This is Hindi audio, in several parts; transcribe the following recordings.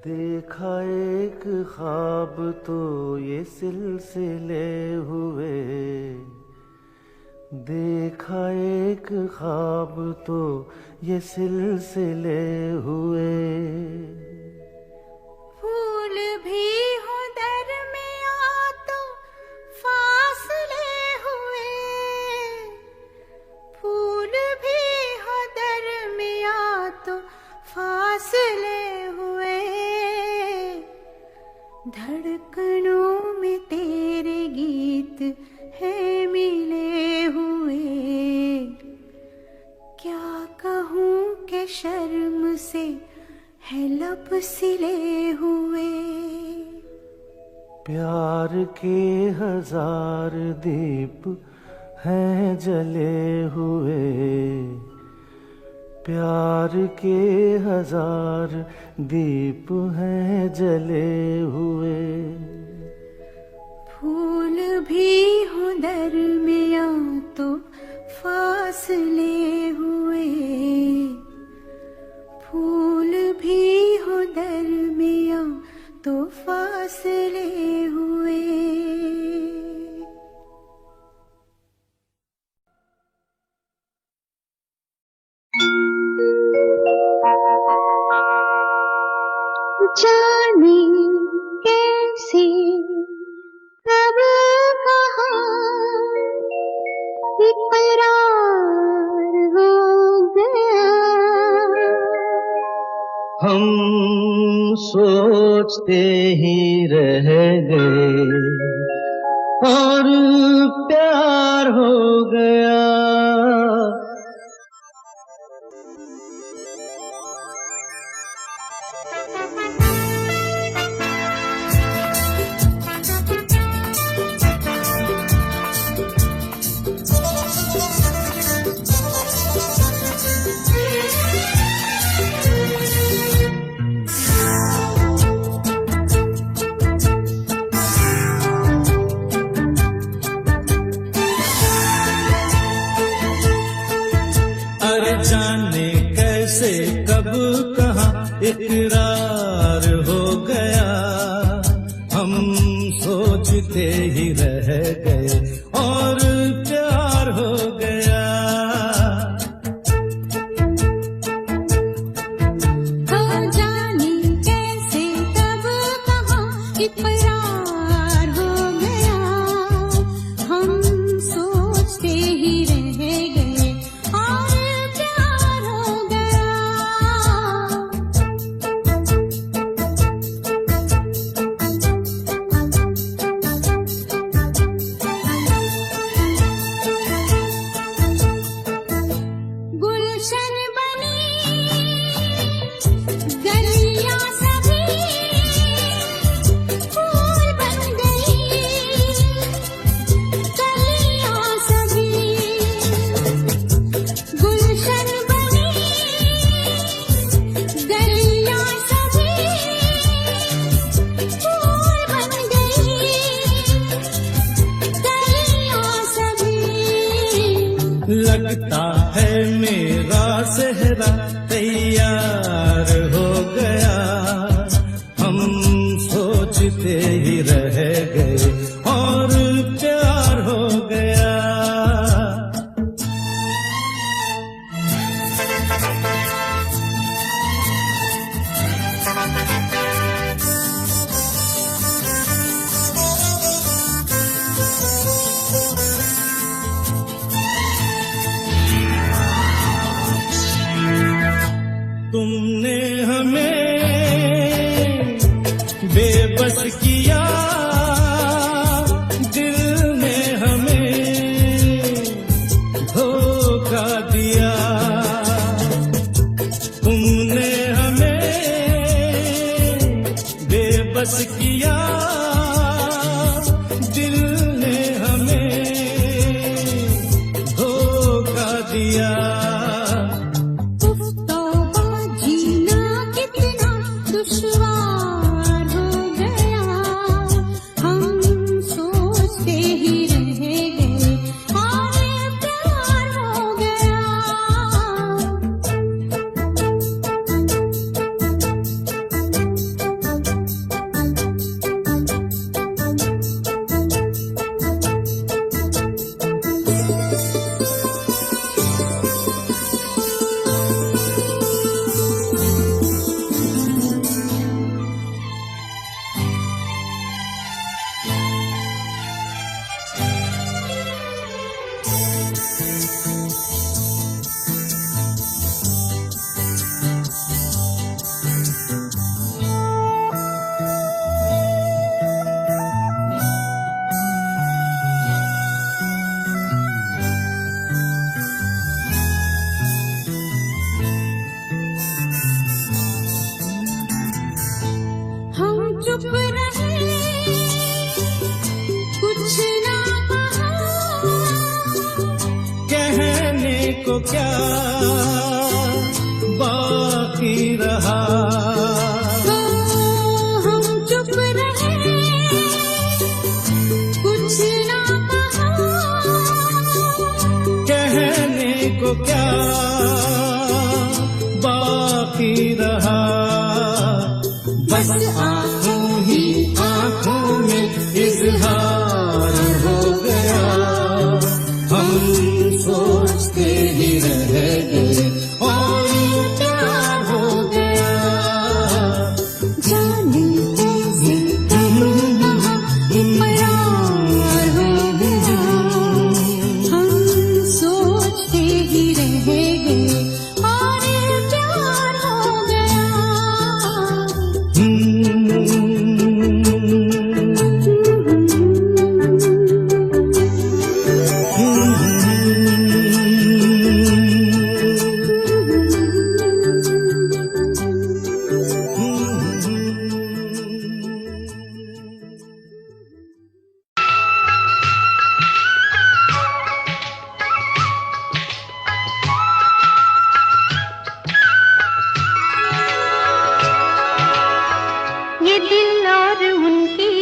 देखा एक ख्वाब तो ये सिलसिले हुए, देखा एक ख्वाब तो ये सिलसिले हुए। फूल भी हो दरमिया तो फासले हुए, फूल भी हो दरमिया तो फासले हुए। धड़कनों में तेरे गीत है मिले हुए, क्या कहूँ कि शर्म से है लब सिले हुए। प्यार के हजार दीप हैं जले हुए, प्यार के हजार दीप हैं जले हुए। फूल भी हो दरमिया तो फासले हुए, फूल भी हो दरमिया तो फासले हुए। जाने कैसे कब कहाँ इकरार हो गया, हम सोचते ही रह गए और प्यार हो गया। जाने कैसे कब कहाँ इकरार हो गया, हम सोचते ही रह गए और प्यार हो गया। जाने कैसे कब कहाँ इकरार हो गया, हम सोचते ही रह गए और लगता है मेरा सेहरा तैयार हो गया, हम सोचते ही रह गए और प्यार हो गया। तुमने हमें बेबस किया, दिल ने हमें धोखा दिया। तुमने हमें बेबस किया, दिल ने हमें धोखा दिया। दुश्वार हो गया, हम सोचते ही रह गए और प्यार हो गया। को क्या बाकी रहा। तो हम चुप रहे, कुछ ना कहा, कहने को क्या बाकी रहा। बस आंखों ही आंखों में इजहार हो गया। हम सोचते ही रह गए और प्यार हो गया। जाने कैसे प्यार हो गया। हम सोचते ही रह गए और प्यार हो गया। ये दिल और उनकी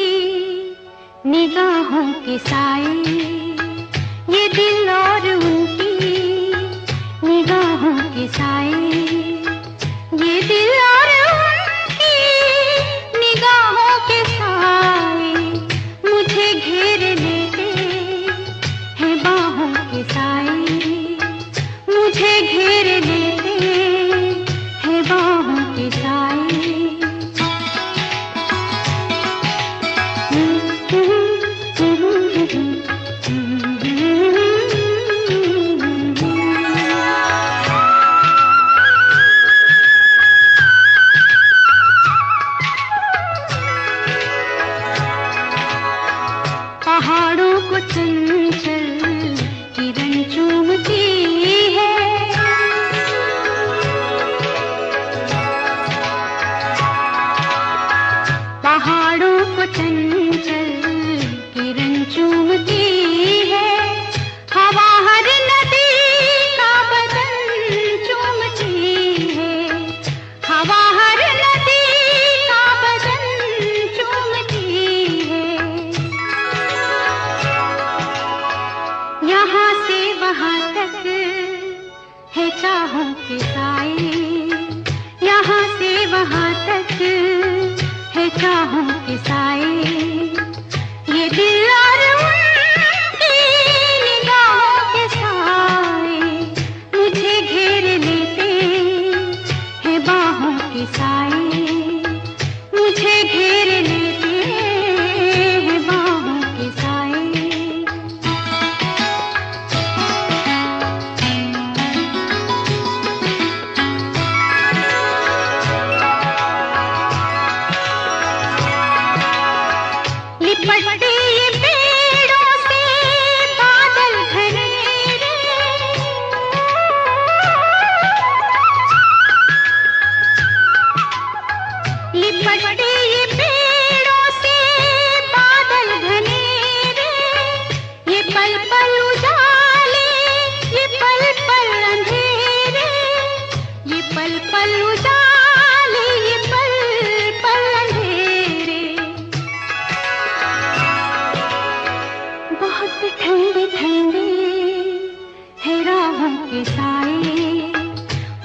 निगाहों के साए, ये दिल और उनकी निगाहों के साए, ये दिल और उनकी निगाहों के साए मुझे घेर लेते हैं बाहों के साए, मुझे घेर लेते हैं बाहों के साए। पहाड़ों को चंचल किरण चूमती है, पहाड़ों को चंचल किरण चूमती है। हवा हर नदी का बदन चूमती है, हवा हर नदी का बदन चूमती है। यहाँ से वहाँ तक है चाहों के साए, यहाँ से वहाँ तक है चाहों के साए। ये दिल और उनकी निगाहों के साए मुझे घेर लेते हैं बाहों के साए, मुझे घेर लेते हैं बाहों के साए। लिपटते ये पेड़ों से बादल घनेरे, लिपटते ये पेड़ों से बादल घनेरे, ये पल पल उजाले, ये पल पल अंधेरे, ये पल पल उजाले, ये पल पल अंधेरे। बहुत ठंडे ठंडे है राहों के साए,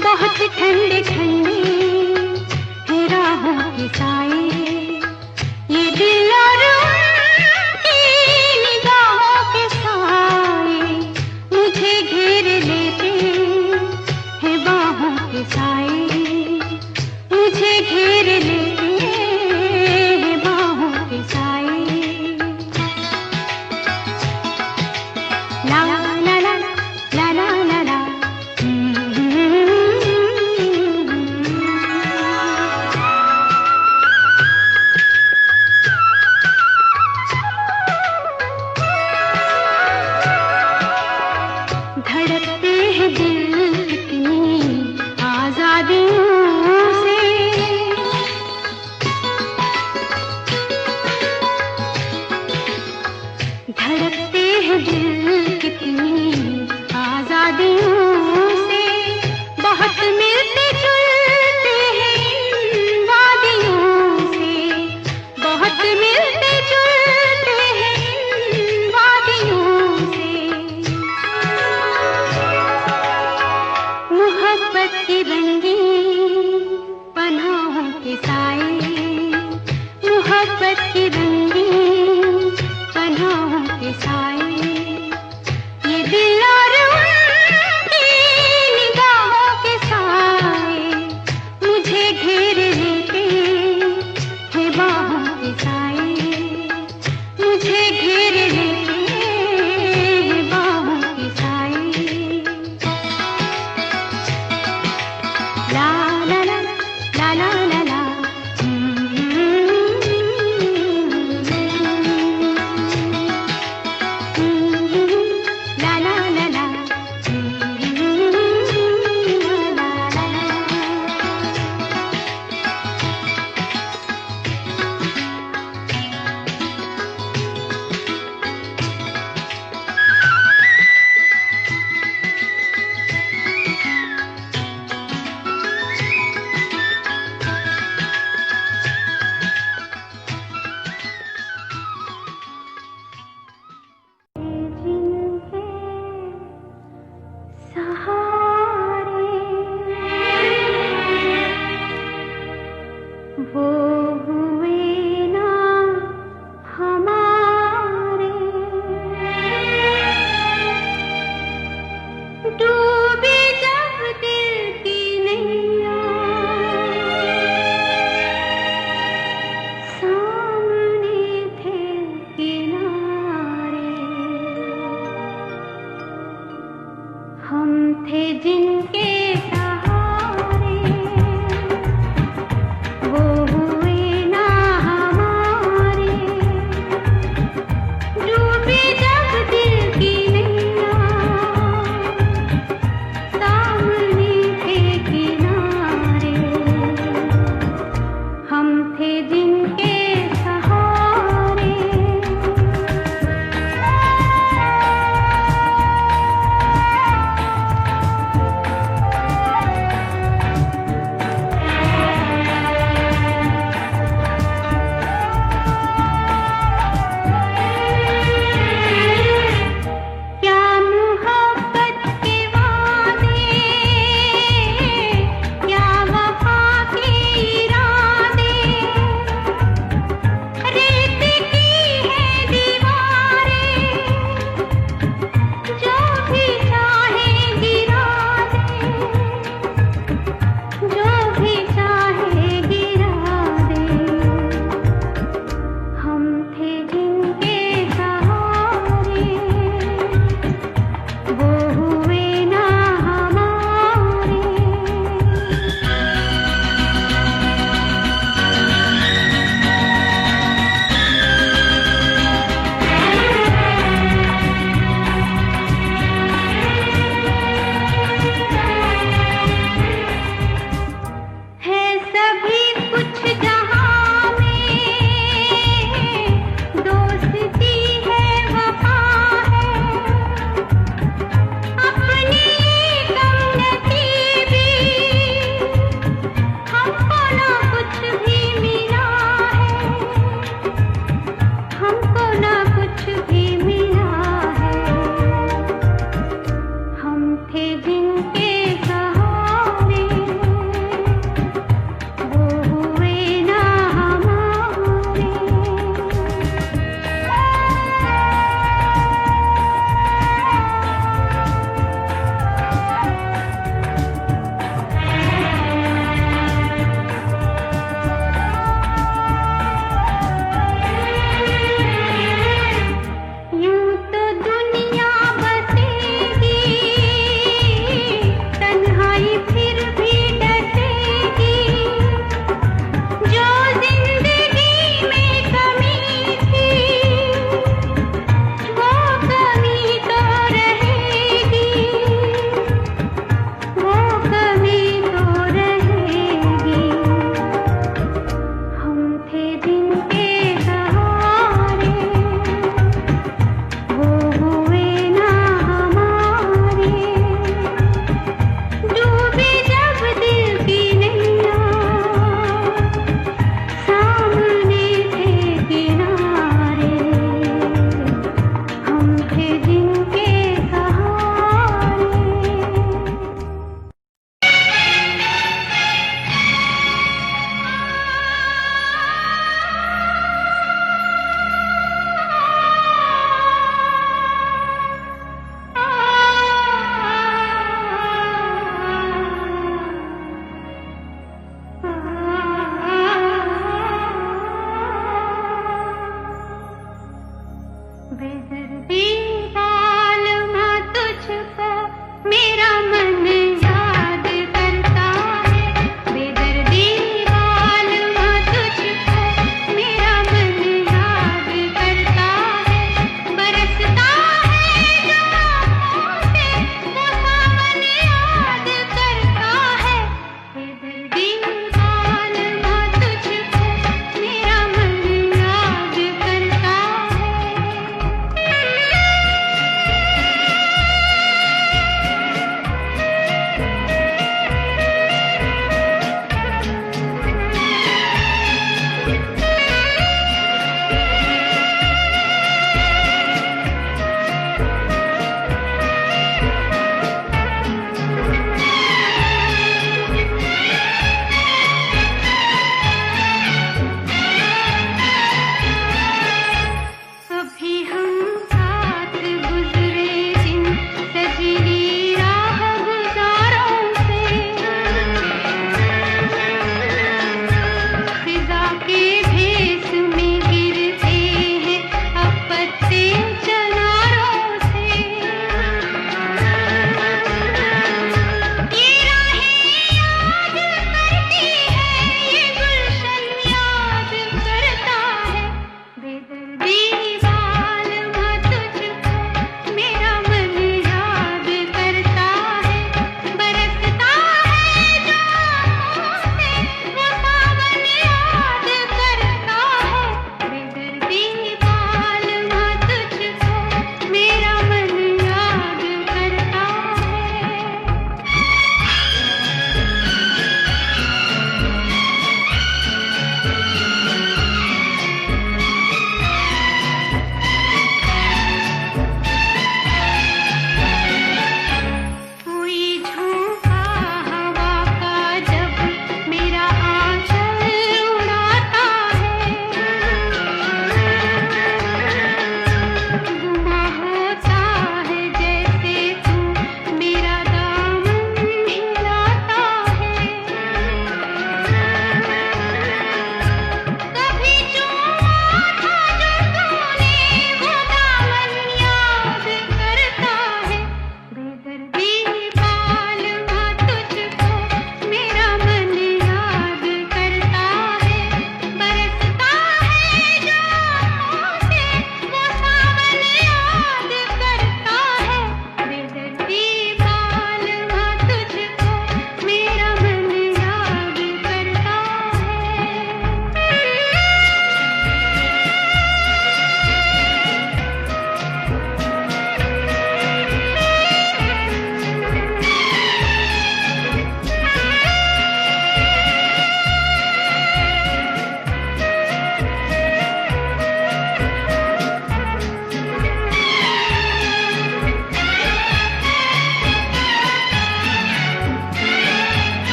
बहुत ठंडे ठंडे है राहों के साए। ये दिल और उनकी निगाहों के साए मुझे घेर लेते हैं बाहों के साए, मुझे घेर लेते हैं बाहों के साए। La la la la la la la la. धड़कते हैं दिल कितनी आजादियों से, के साए, मोहब्बत की रंगीन पनाहों के साए, ये दिल और उनकी निगाहों के साए मुझे घेर लेते हैं बाहों के साए, मुझे घेर लेते हैं बाहों के साए। ला ला ला ला ला ला ला ला ला ला ला वो हुए ना हमारे, डूबे जब दिल की नैया, सामने थे किनारे, हम थे जिनके सहारे, वो हुए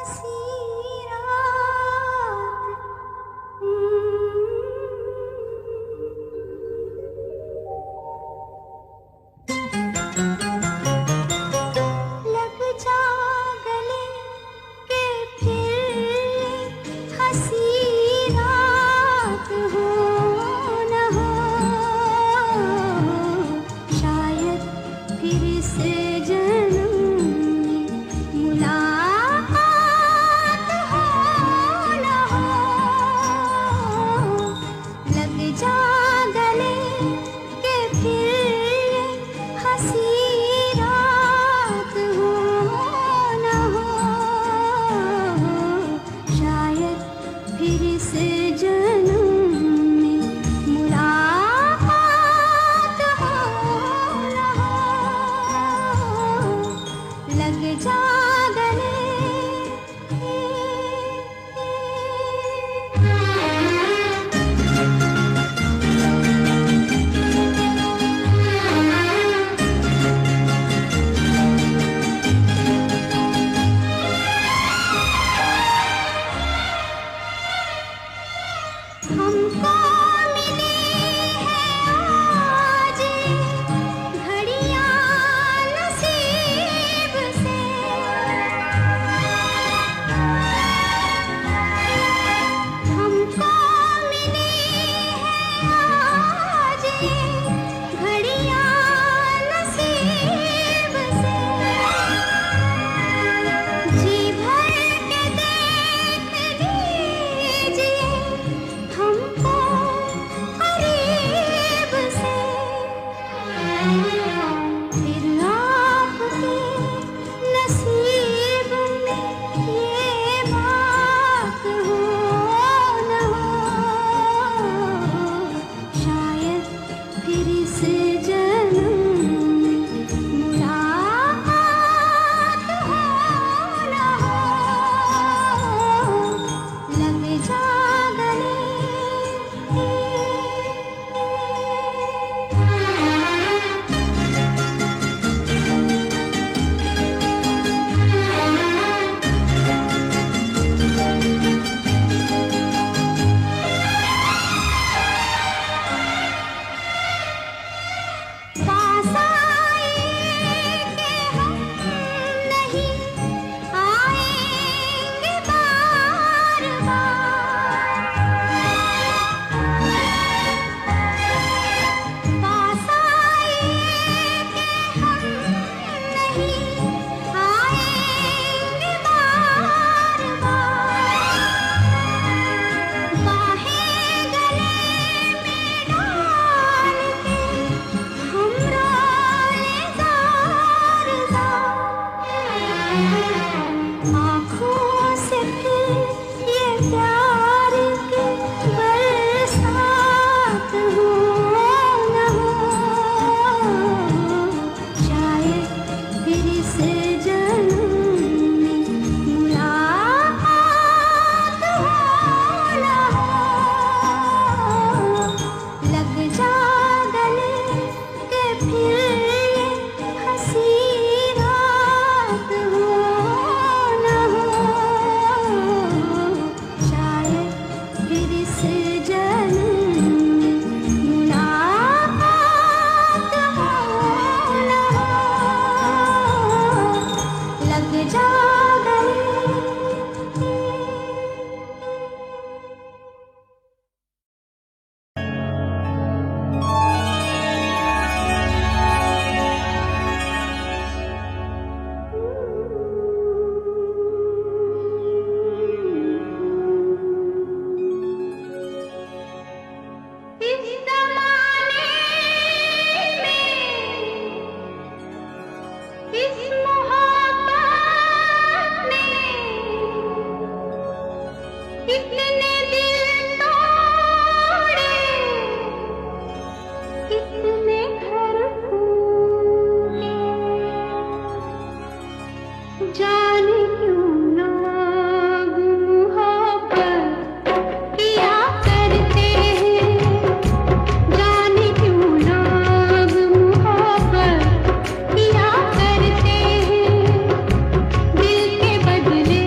हंसी रात लग जा गले के फिर हंसी रात हो न हो शायद फिर से जन्म में मुलाकात हो न हो लग जा गले के फिर हंसी रात हो न हो शायद फिर से जन्म में मुलाकात हो न हो लग जा गले हमको मिली है आज घड़ियां नसीब से हमको मिली है आज घड़ियां नसीब से जी भर के देख लीजिए हमको करीब से फिर आपके नसीब में ये बात हो न हो शायद फिर से जन्म में मुलाकात हो न हो लग जा गले पास आए के हम नहीं आएंगे बार पास आए के हम नहीं आएंगे बार बाहें गले में डाल के हम रोए जार आँखों से फिर ये प्यार के बरसात हो न हो शायद फिर से जन्म में मुलाकात हो न हो लग जा गले के फिर ये हंसी रात हो न हो शायद फिर से जन्म में मुलाकात हो न हो लग जा गले इस ज़माने में इस मोहब्बत में कितने दिल तोड़े कितने घर फूटे जाने क्यों लोग मोहब्बत किया करते हैं जाने क्यों लोग मोहब्बत किया करते हैं दिल के बदले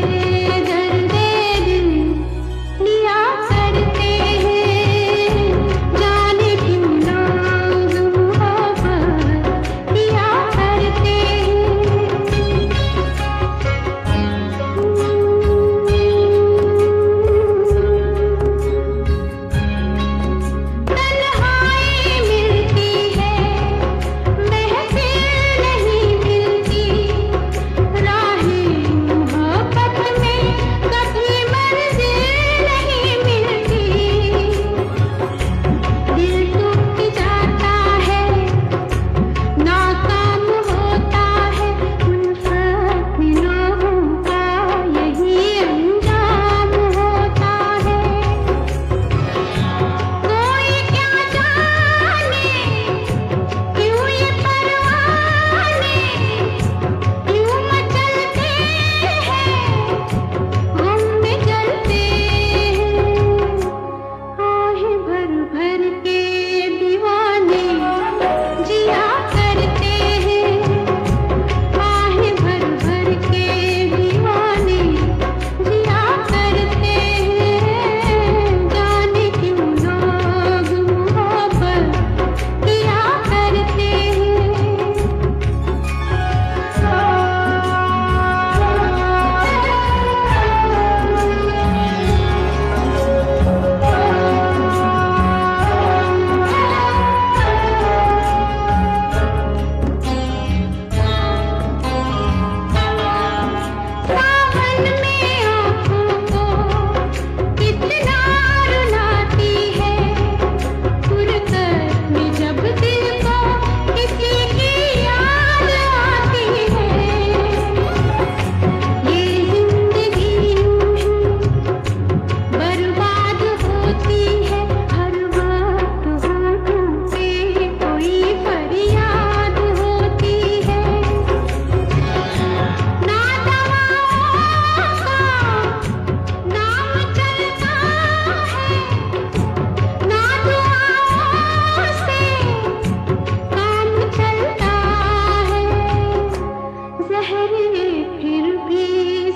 जहरे फिर भी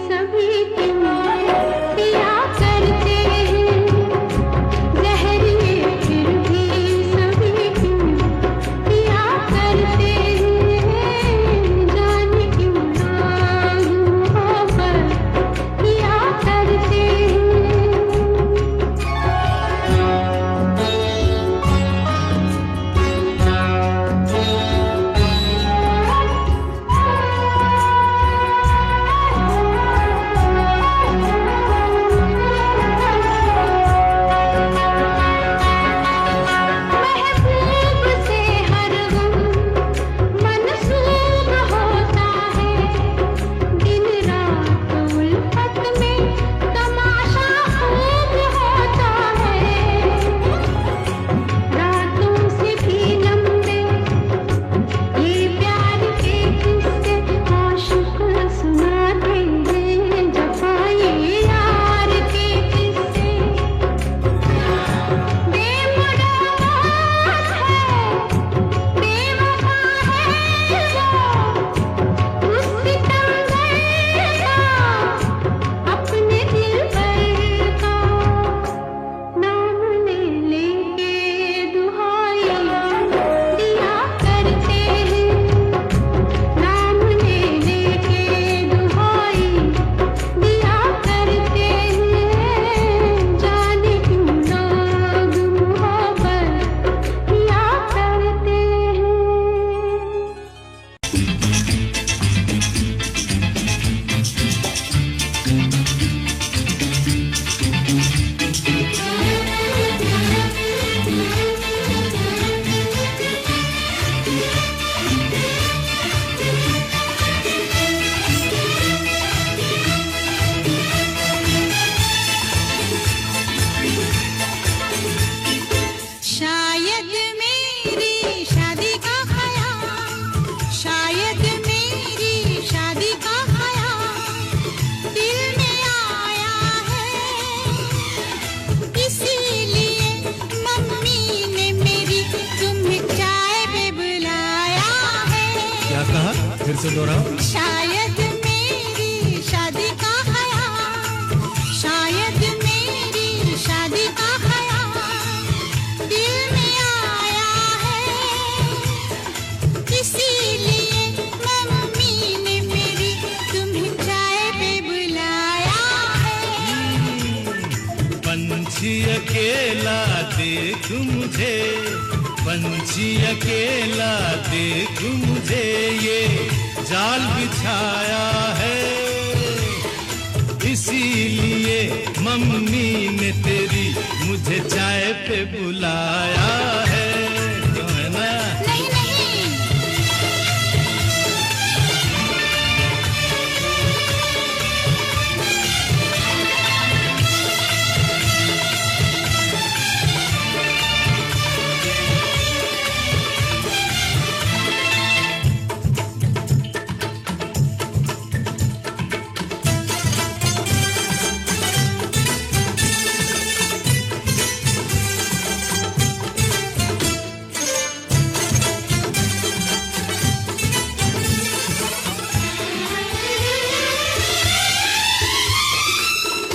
सभी तुम पिया करते हैं, जहरे फिर भी सभी तुम पिया करते हैं, जाने क्यों लोग मोहब्बत किया करते हैं। महबूब से हर गम मनसूब होता है, दिन रात उल्फत में तमाशा खूब होता है, रातों से भी लंबे ये प्यार के किस्से आशिक सुनाते हैं, जफाए यार के किस्से। बेमुराद है, बेवफा है वो, उस सितमगर का अपने दिलबर का नाम ले लेके दुहाई दिया करते हैं, नाम ले लेके दुहाई दिया करते हैं, जाने क्यों लोग मोहब्बत किया करते हैं। शायद मेरी शादी का ख्याल, शायद मेरी शादी का ख्याल दिल में आया है, इसीलिए मम्मी ने मेरी तुम्हें चाय पे बुलाया है। क्या कहा, फिर से दोहराओ। शायद मेरी शादी का ख्याल, शायद मेरी शादी का ख्याल दिल में आया है, इसीलिए मम्मी ने मेरी तुम्हें चाय पे बुलाया है। पंछी अकेला देख मुझे, पंछी अकेला देख मुझे, ये जाल बिछाया है, इसीलिए मम्मी ने तेरी मुझे चाय पे बुलाया है, क्यों है ना? नहीं नहीं,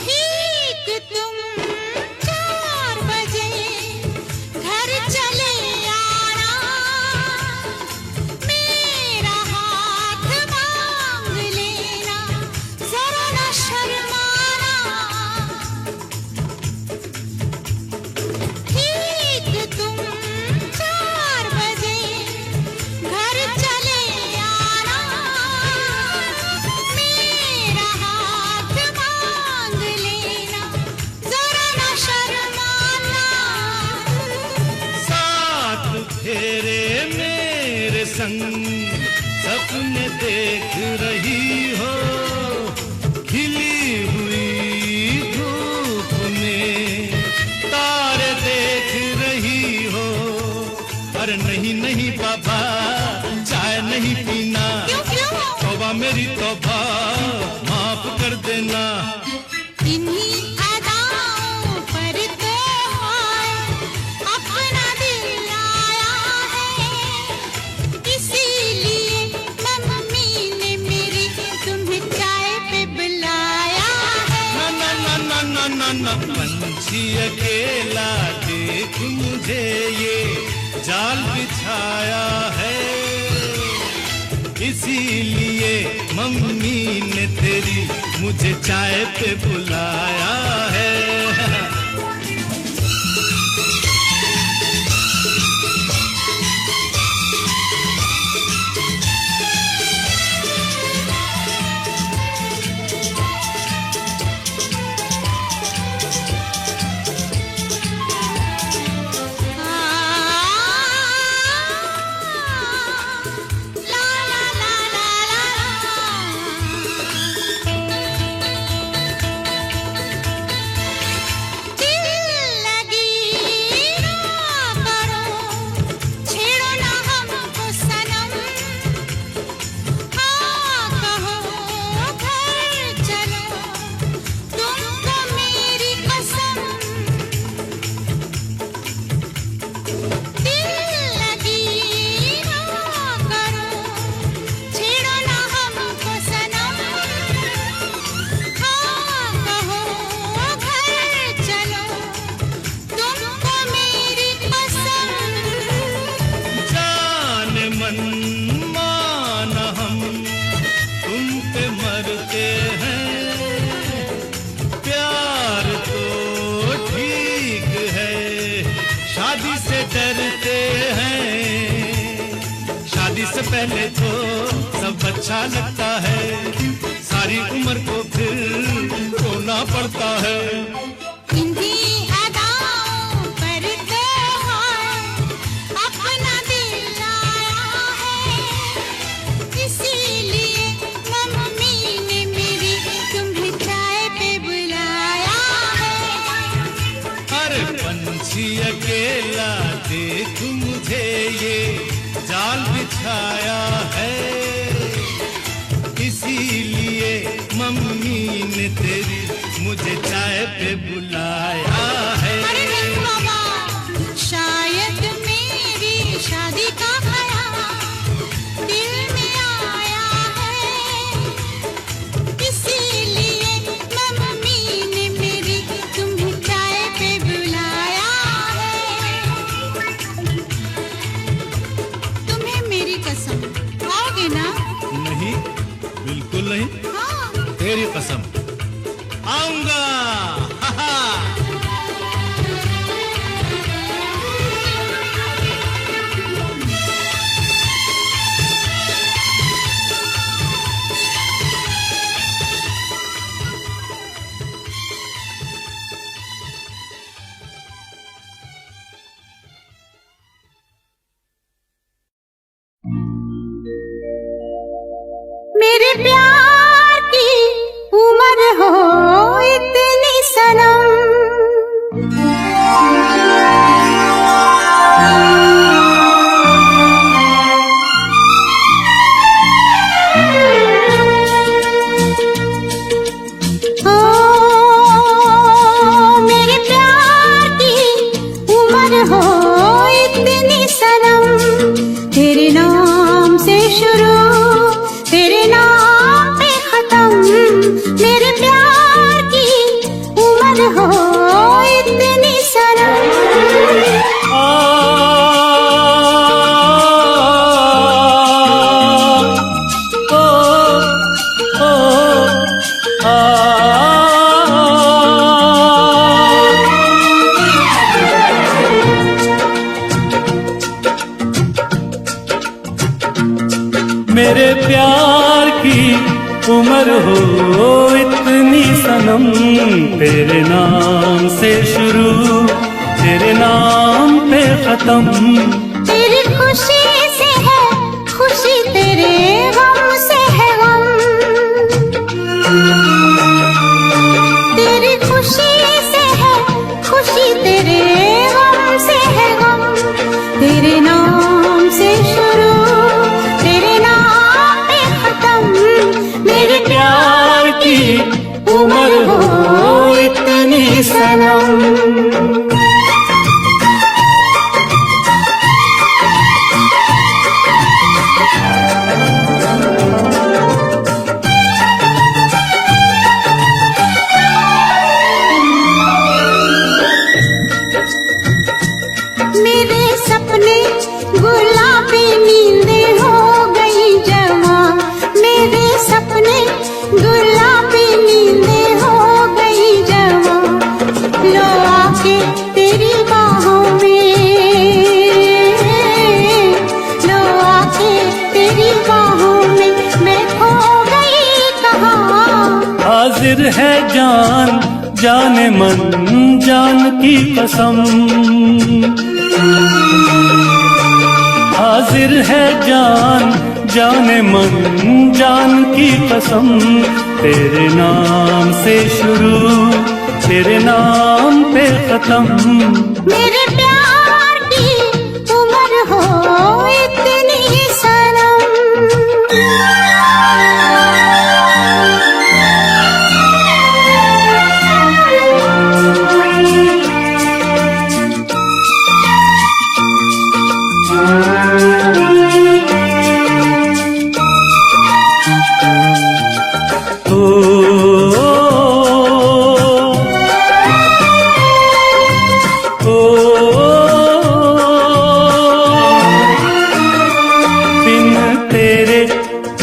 ठीक तुम 4 बजे घर चले आना, मेरा हाथ मांग लेना, जरा न शर्माना। ठीक तुम 4 बजे घर चले आना, मेरा हाथ मांग लेना, जरा न शर्माना। साथ फेरे मेरे संग सपने देख रही हो, खिली हुई धूप में तारे देख रही हो। अरे नहीं नहीं बाबा, चाय नहीं पीना, क्यों क्यों? तौबा मेरी तौबा, माफ कर देना। इन्हीं अदाओं पर तो हाय अपना दिल आया है, इसीलिए मम्मी ने मेरी न पंछी अकेला, देख मुझे ये जाल बिछाया है। इसीलिए मम्मी ने तेरी मुझे चाय पे बुलाया है। डरते हैं, शादी से पहले तो सब अच्छा लगता है, सारी उम्र को फिर रोना पड़ता है। इन्हीं अदाओं पर त्योहार अपना दिल लाया है, इसीलिए मम्मी ने मेरी तुम्हें चाय पे बुलाया है। अरे पंछी अकेला, देख मुझे ये जाल बिछाया है। इसीलिए मम्मी ने तेरी मुझे चाय पे बुलाया है। अरे नहीं बाबा, शायद मेरी शादी का ख्याल दिल में आया है, इसीलिए मम्मी ने मेरी तुम्हें चाय पे बुलाया है। तुम्हें मेरी कसम, आओगे ना? नहीं, बिल्कुल नहीं। हाँ। तेरी कसम, आऊंगा। हा हा। मेरे प्यार की उम्र हो इतनी सनम, ओ मेरे प्यार की उम्र हो इतनी सनम, तेरे नाम से शुरू तेरे नाम पे खत्म, मेरे प्यार की उम्र हो इतनी सनम। मेरे प्यार की उम्र हो इतनी सनम, तेरे नाम से शुरू तेरे नाम पे खत्म, तेरी खुशी से है खुशी, तेरे गम से है गम, तेरी खुशी से है खुशी, तेरे गम से है गम, तेरे नाम से शुरू तेरे नाम पे खत्म, मेरे प्यार की उम्र हो इतनी सनम। गुलाबी नींदें हो गई जवां, लो आके तेरी बाहों में, लो आके तेरी बाहों में, मैं खो गई कहाँ। हाजिर है जान जाने मन जान की कसम, हाजिर है जान जाने मन जान की कसम, तेरे नाम से शुरू तेरे नाम पे खत्म। मेरे प्यार की उम्र हो इतनी सनम,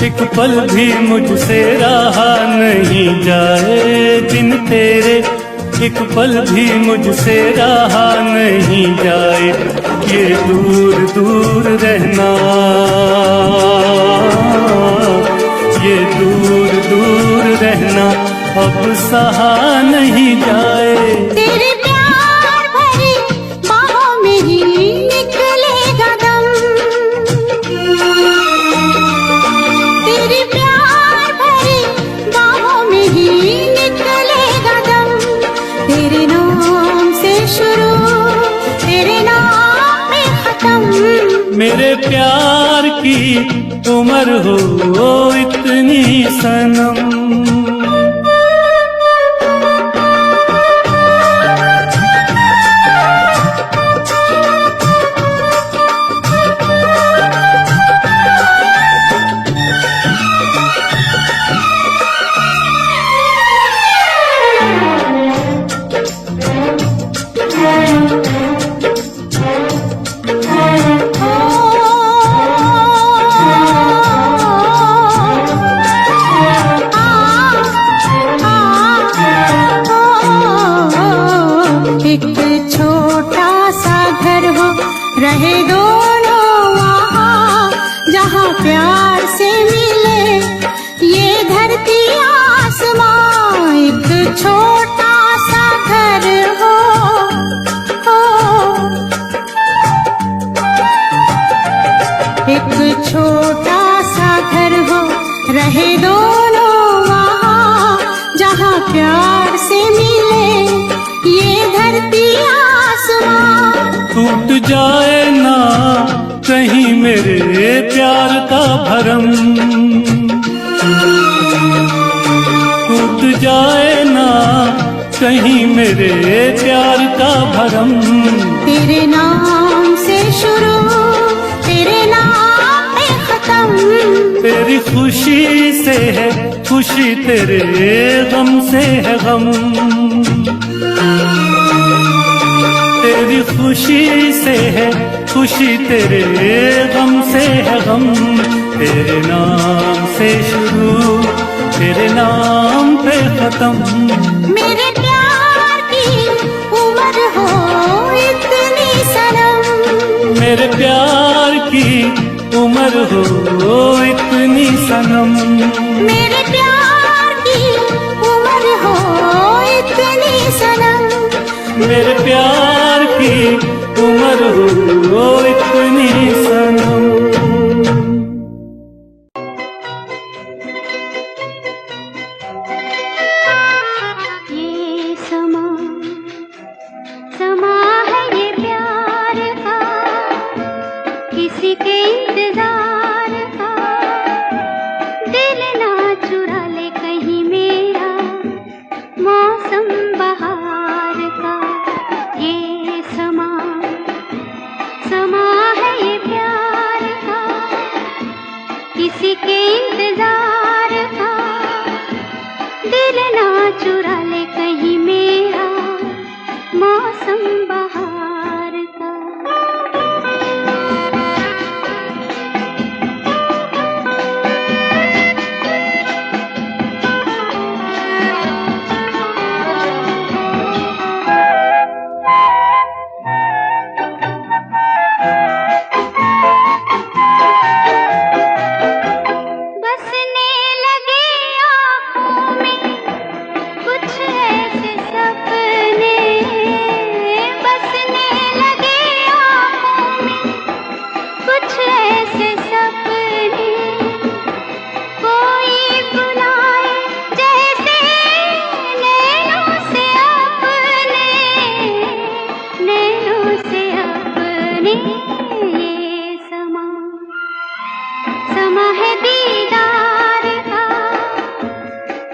एक पल भी मुझसे रहा नहीं जाए, बिन तेरे एक पल भी मुझसे रहा नहीं जाए, ये दूर दूर रहना, ये दूर दूर रहना अब सहा नहीं जाए। तेरे प्यार भरी बाहों में ही निकलेगा दम, तेरे प्यार भरी बाहों में ही निकलेगा दम, तेरे नाम से शुरू तेरे नाम पे खत्म। मेरे प्यार की उम्र हो इतनी सनम। एक छोटा सा घर हो रहे दोनों वहाँ, जहाँ प्यार से मिले ये धरती आसमां। एक छोटा सा घर हो, एक छोटा सा घर हो रहे दोनों वहाँ, जहाँ प्यार से मिले ये धरती आसमां। टूट जाए ना कहीं मेरे प्यार का भरम, टूट जाए ना कहीं मेरे प्यार का भरम। तेरे नाम से शुरू तेरे नाम पे खत्म, तेरी खुशी से है खुशी तेरे गम से है गम, तेरी खुशी से है खुशी तेरे गम से है गम। तेरे नाम से शुरू तेरे नाम पे खत्म। मेरे प्यार की उम्र हो इतनी सनम, मेरे प्यार की उम्र हो इतनी सनम, मेरे प्यार की उम्र हो इतनी सनम, मेरे प्यार की उम्र हो इतनी सनम। ये समा समा है ये प्यार का, किसी के इंतजार का, दिल ना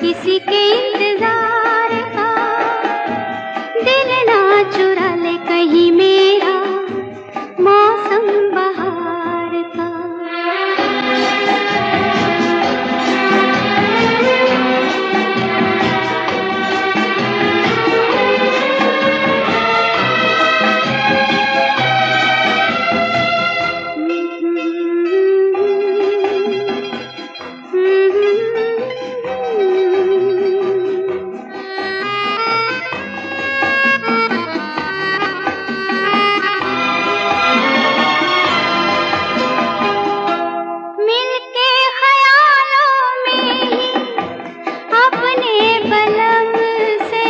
किसी के इंतजार का, दिल ना चुरा ले कहीं मेरा मौसम बहार का। मिलके ख्यालों में ही अपने बलम से,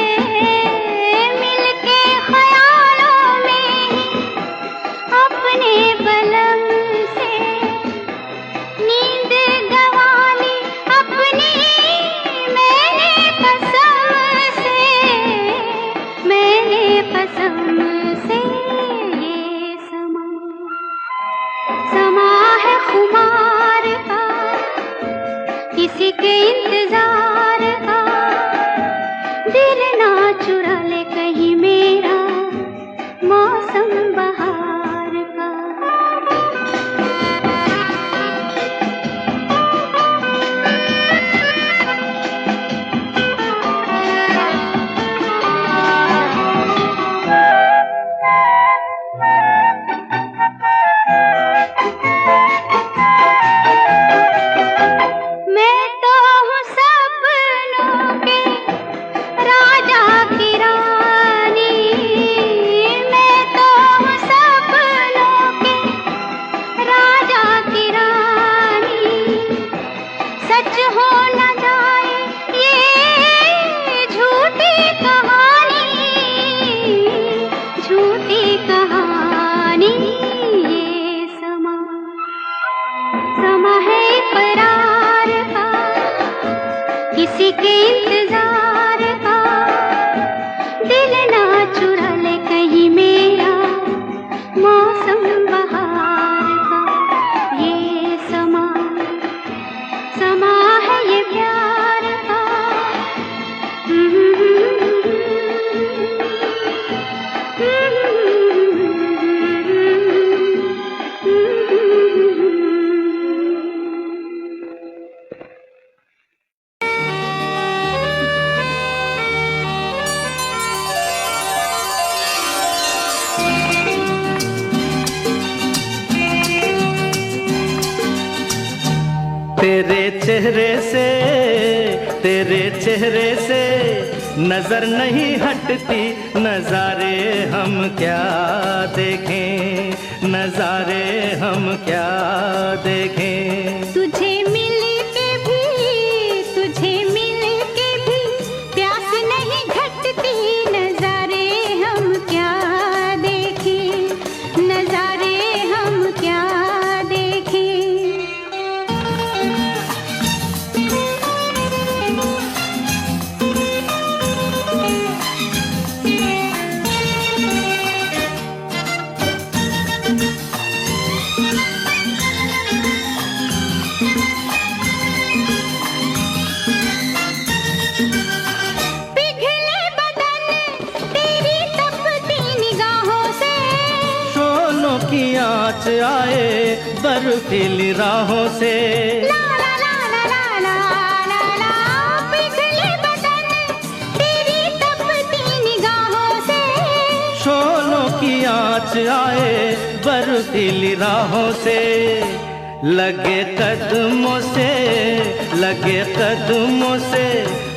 मिलके ख्यालों में ही अपने बलम से, नींद गंवाली अपनी मैंने कसम से, मैंने कसम से। ये समा है खुमार का, किसी के इंतजार का, दिल ना चुरा ले कहीं मेरा मौसम बहार का। मैं तो हूँ सपनों के राजा की रानी, मैं तो हूँ सपनों के राजा की रानी। सच हो न जाए ये झूठी कहानी, झूठी कहानी। ये समा है इकरार का, किसी के इंतजार का, दिल ना चुरा ले कहीं मेरा मौसम बहार का। ये समा है ये प्यार का। तेरे चेहरे से नजर नहीं हटती, नजारे हम क्या देखें, नजारे हम क्या देखें। तुझे मिल के भी, तुझे मिल के भी प्यास नहीं घटती, नजारे हम क्या देखें, नजारे हम क्या देखें। पिघले बदन तेरी तपती निगाहों से, शोलों की आँच आए बर्फीली राहों से। ला ला ला ला ला ला ला ला। पिघले बदन तेरी तपती निगाहों से, शोलों की आँच आए बर्फीली राहों से। लगे कदमों से, लगे कदमों से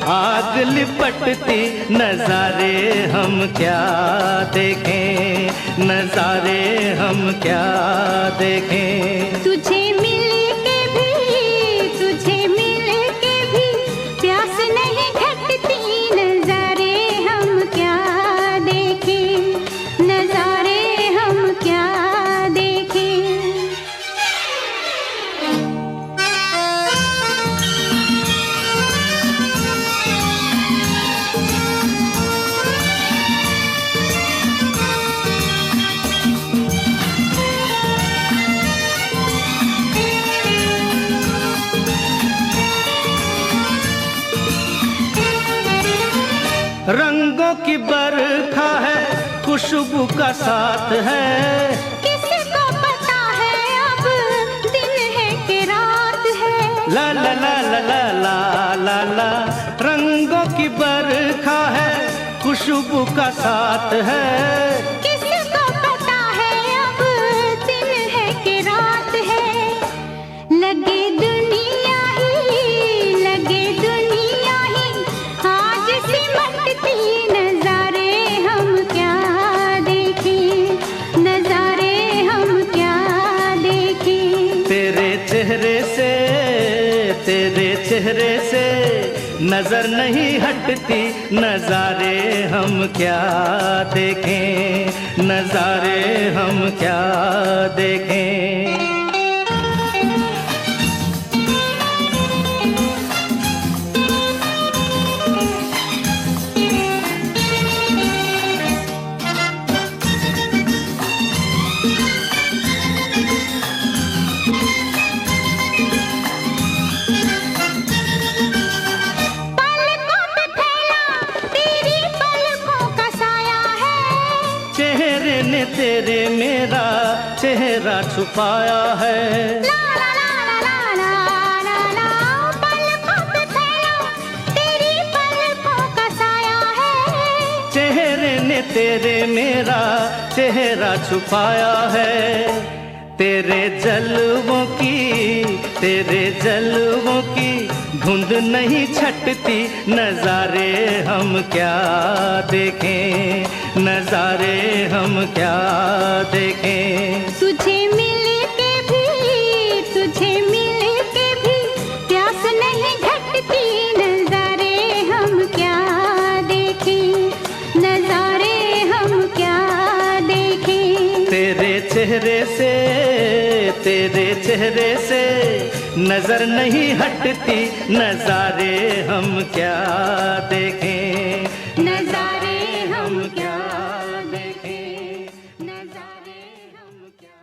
आग लिपटती, नजारे हम क्या देखें, नजारे हम क्या देखें। तुझे मिल के भी, तुझे मिल के भी प्यास नहीं घटती, नजारे हम क्या देखें, नजारे हम क्या देखें। की बरखा है, खुशबू का साथ है। किसको पता है अब दिन है कि रात है। ला ला ला ला ला ला ला ला, रंगों की बरखा है, खुशबू का साथ है। किसको पता है अब दिन है कि रात है। लगे दुनिया ही आज सिमटती, नजारे हम क्या देखें, नजारे हम क्या देखें। तेरे चेहरे से नजर नहीं हटती, नजारे हम क्या देखें, नजारे हम क्या देखें। तेरे मेरा चेहरा छुपाया है। ला ला ला ला ला ला ला, पलकों पे फैला तेरी पलकों का साया है। चेहरे ने तेरे मेरा चेहरा छुपाया है। तेरे जलवों की धुंध नहीं छटती, नजारे हम क्या देखें, नजारे हम क्या देखें। तुझे मिल के भी प्यास नहीं घटती, नजारे हम क्या देखें, नजारे हम क्या देखें। तेरे चेहरे से नजर नहीं हटती, नजारे हम क्या देखें, नजारे हम क्या देखें, नजारे हम क्या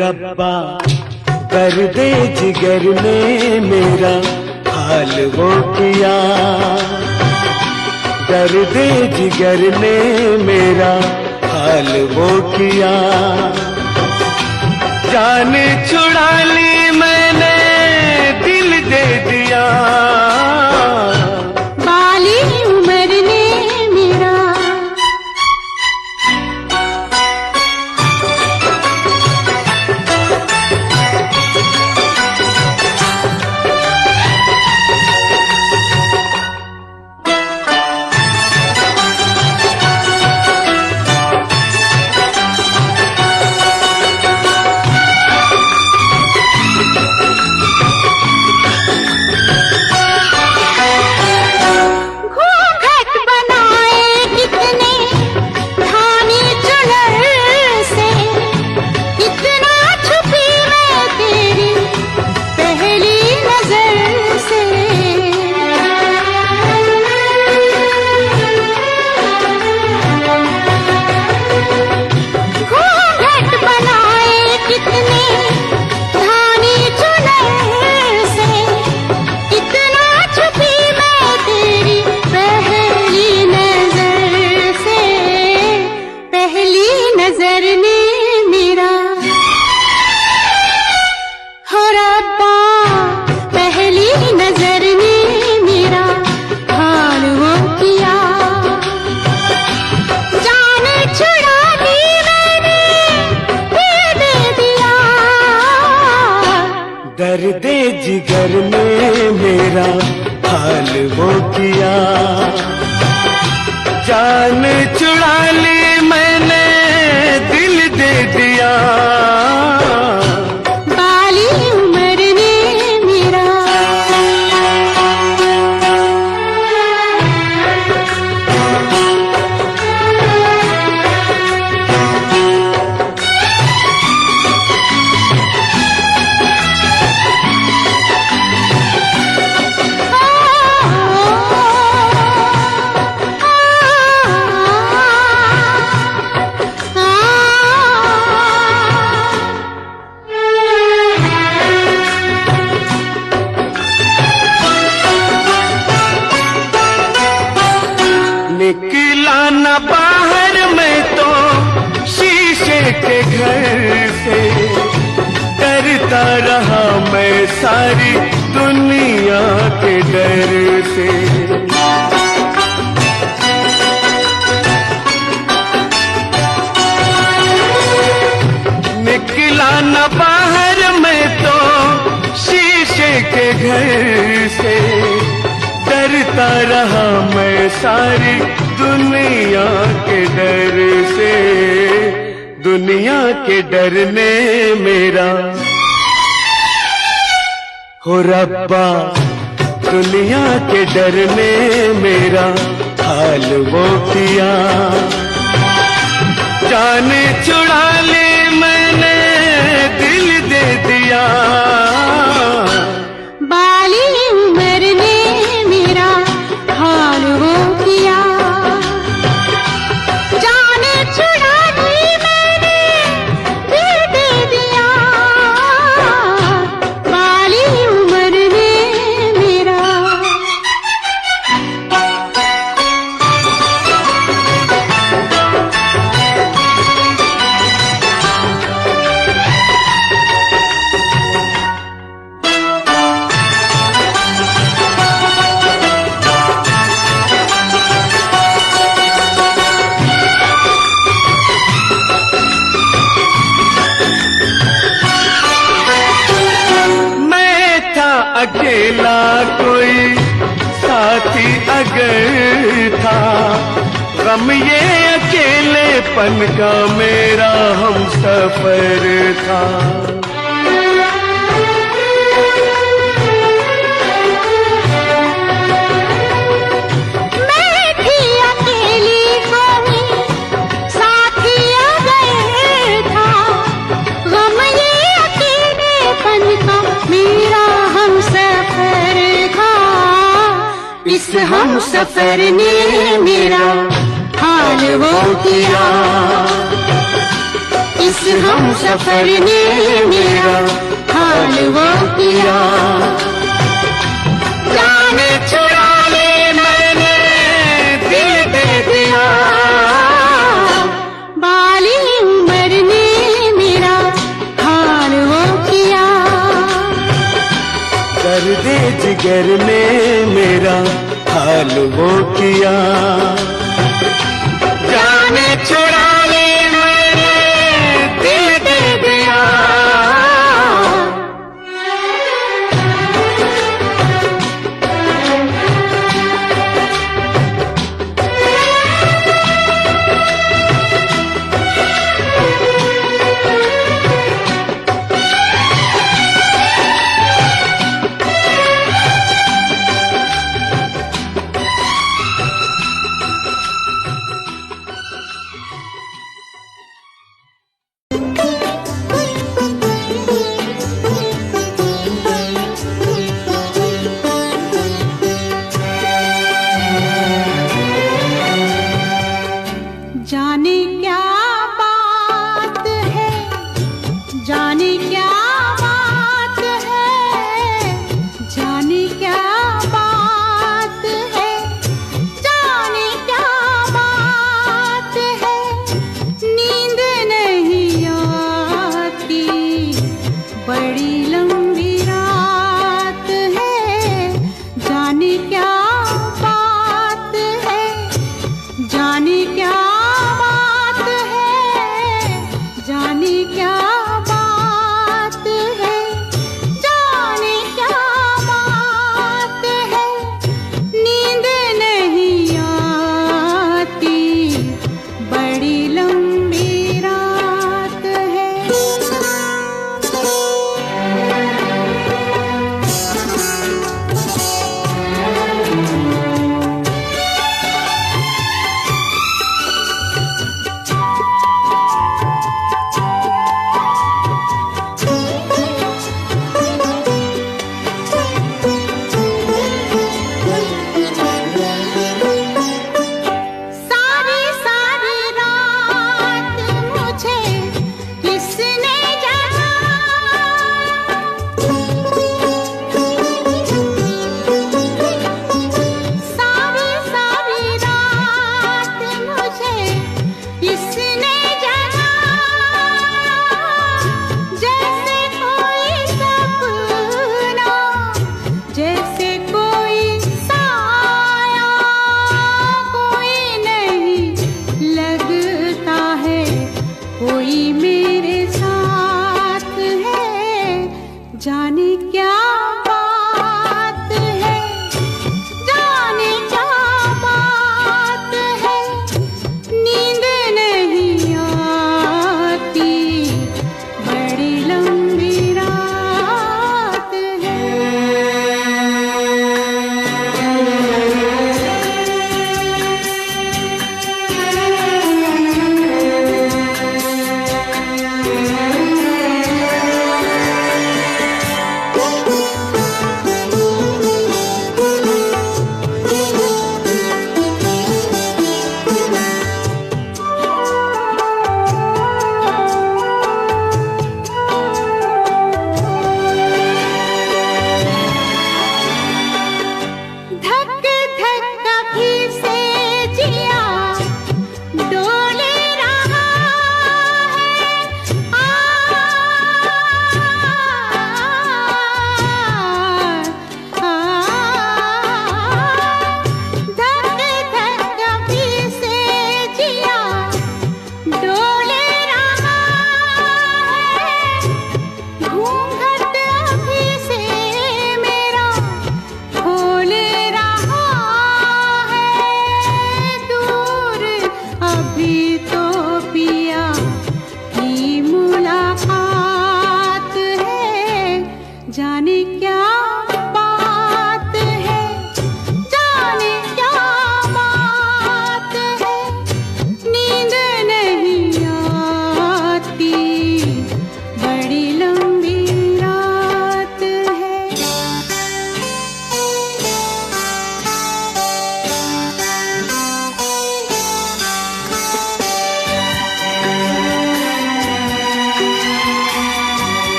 रब्बा दर्दे जिगर ने मेरा हाल वो किया, दर्दे जिगर ने मेरा हाल वो किया। जान छुड़ा ली मैंने दिल दे दिया, बाली उम्र ने मेरा जिगर ने मेरा हाल वो किया। जान चुरा ली मैंने, दिल दे दिया। बाली उम्र ने मेरा निकला न बाहर मैं तो शीशे के घर से, डरता रहा मैं सारी दुनिया के डर से। निकला न बाहर मैं तो शीशे के घर से, डरता रहा मैं सारी दुनिया के डर से। दुनिया के डर ने मेरा हो रब्बा, दुनिया के डर ने मेरा हाल वो किया। जान छुड़ा ली मैंने, दिल दे दिया। बाली उम्र ने मेरा हाल वो किया। जान छुड़ा ली मैंने, दिल दे दिया। बाली उम्र ने मेरा अकेला कोई साथी अगर था, गम ये अकेलेपन का मेरा हम सफर था। मैं थी अकेली, कोई साथी अगर था, गम ये अकेलेपन का मेरा हम सफर था। इस हम सफर ने मेरा हाल वो किया। इस हम सफर ने मेरा हाल वो किया। जान छुड़ा ले मैंने, दिल दे दिया। बाली उम्र ने मेरा हाल वो किया। दर्द जिगर ने मेरा हाल वो किया। जान छुड़ा ली मैंने, दिल दे दिया।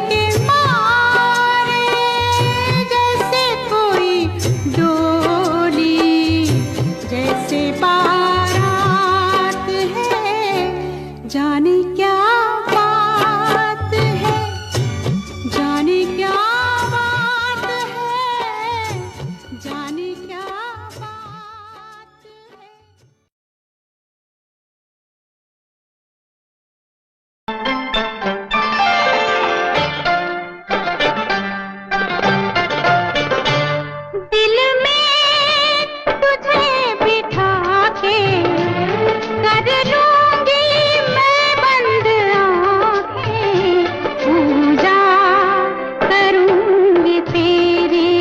के मारे जैसे कोई डोली, जैसे बारात है, जाने क्या बात है, जाने क्या बात है, जाने क्या बात है। दिल में तुझे बिठा के कर लूंगी मैं बंद आँखें, पूजा करूंगी तेरी,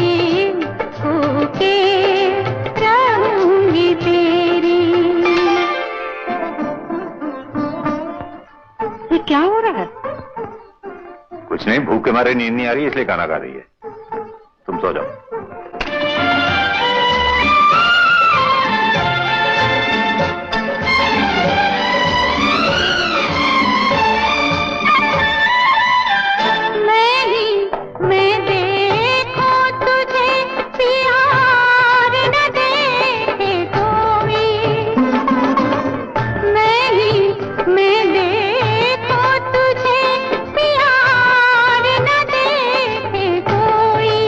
होके रहूंगी तेरी। ये क्या हो रहा है? कुछ नहीं, भूख के मारे नींद नहीं आ रही इसलिए गाना गा रही है। तुम सो जाओ। मैं देखूं तुझे प्यार न देखे कोई, मैं देखूं तुझे प्यार न देखे कोई,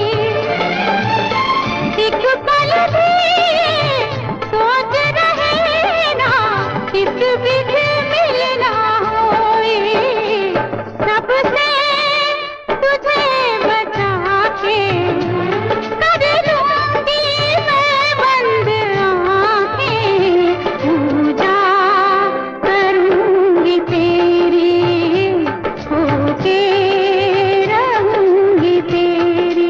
एक पल भी सोच रहे ना इस बीच मिलना होई, सबसे तुझे बचा के कर लूंगी मैं बंद आँखें, पूजा करूंगी तेरी, होके रहूंगी तेरी।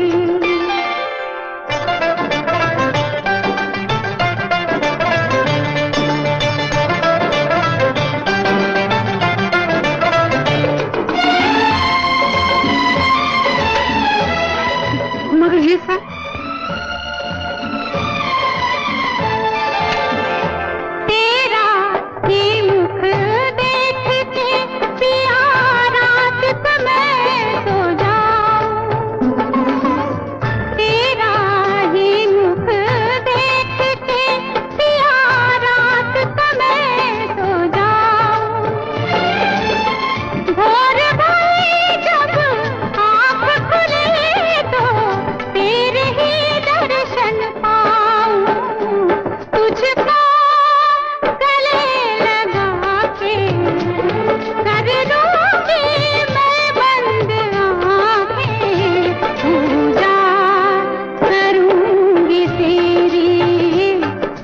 मगर ये सब तेरा ही मुख देख के पिया रात को मैं सो जाऊं, तेरा ही मुख देख के पिया रात को मैं सो जाऊं, भोर भई जब आँख खुले तो तेरे ही दर्शन पाऊं, तुझको गले लगा के कर लूंगी मैं बंद आँखें, पूजा करूंगी तेरी,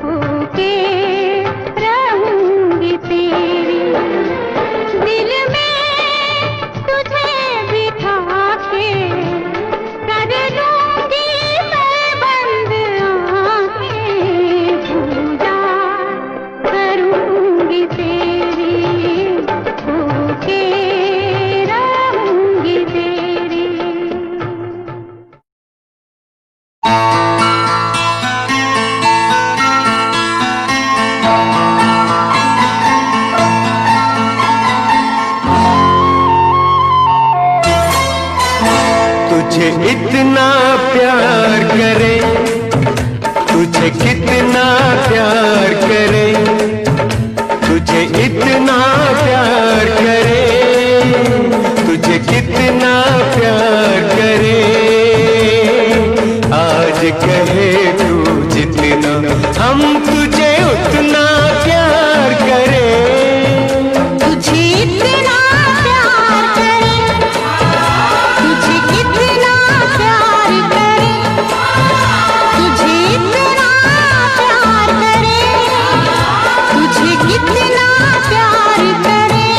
होके रहूंगी तेरी। दिल में तुझे बिठा के कर लूंगी मैं बंद आँखें, पूजा करूंगी तेरी, होके रहूंगी तेरी। तुझे इतना प्यार करे, तुझे कितना प्यार करे, तुझे इतना प्यार करे, तुझे कितना प्यार करे, आज कहे तू जितना हम तुझे उतना प्यार करे। तुझे इतना प्यार करे, तुझे कितना प्यार करे, तुझे इतना प्यार करे, तुझे कितना प्यार करे,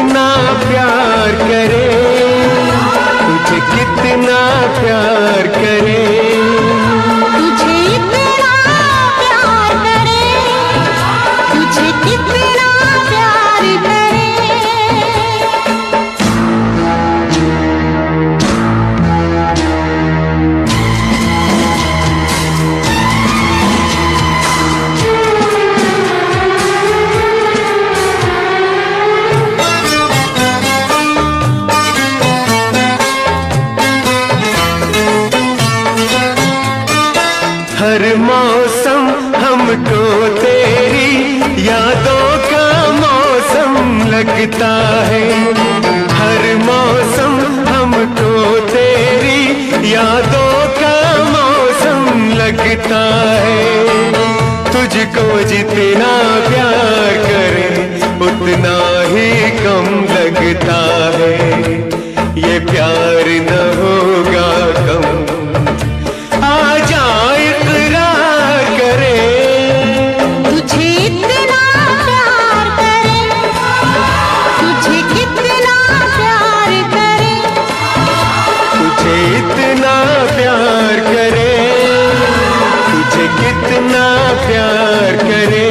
कितना प्यार करे, तुझे कितना प्यार करे, तुझे इतना प्यार करे, तुझे कितना प्यार करे। हर मौसम हमको तेरी यादों का मौसम लगता है, हर मौसम हमको तेरी यादों का मौसम लगता है। तुझको जितना प्यार करे उतना ही कम लगता है, ये प्यार न होगा कम, आजा इकरार करे। तुझे इतना प्यार करे, तुझे कितना प्यार करे, तुझे इतना प्यार करे, तुझे कितना प्यार करे।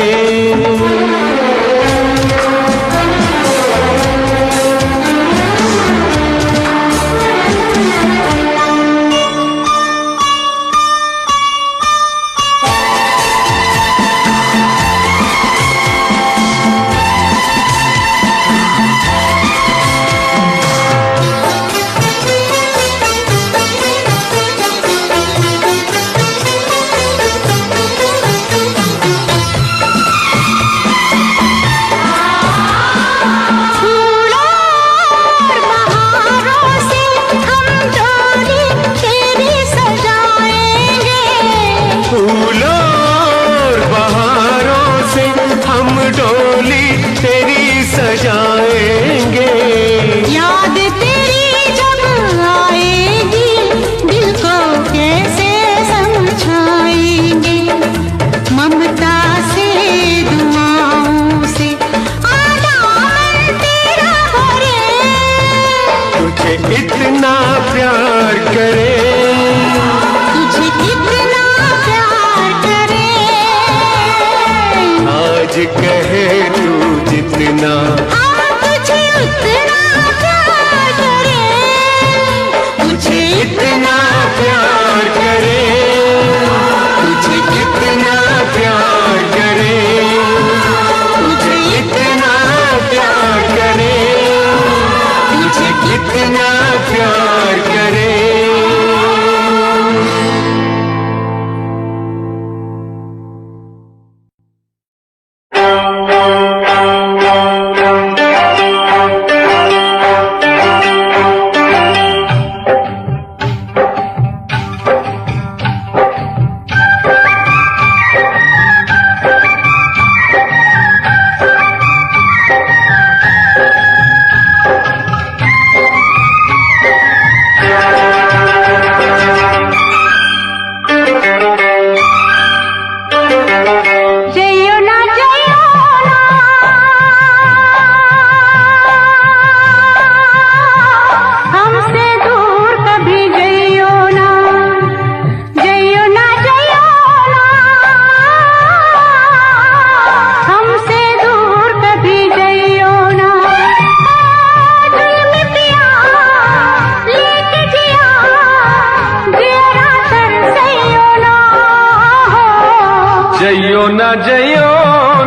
फूलों और बहारों से हम डोली तेरी सजाएंगे, फूलों और बहारों से हम डोली तेरी सजाएंगे। याद तेरी जब आएगी दिल को कैसे समझाएंगे, ममता से दुआओं से आदान तेरा भरे। तुझे इतना प्यार करे, तुझे कितना प्यार करे, आज कहे तू जितना, हाँ तुझे उतना प्यार करे, तुझे इतना प्यार करे, तुझे कितना प्यार करे, तुझे इतना प्यार करे, तुझे कितना प्यार करे। जइयो ना जइयो ना, हमसे दूर कभी जइयो ना, जइयो ना जइयो ना, हमसे दूर कभी जइयो ना। जुल्म पिया लेके जिया, जिया तरसइयो ना हो। जइयो ना जइयो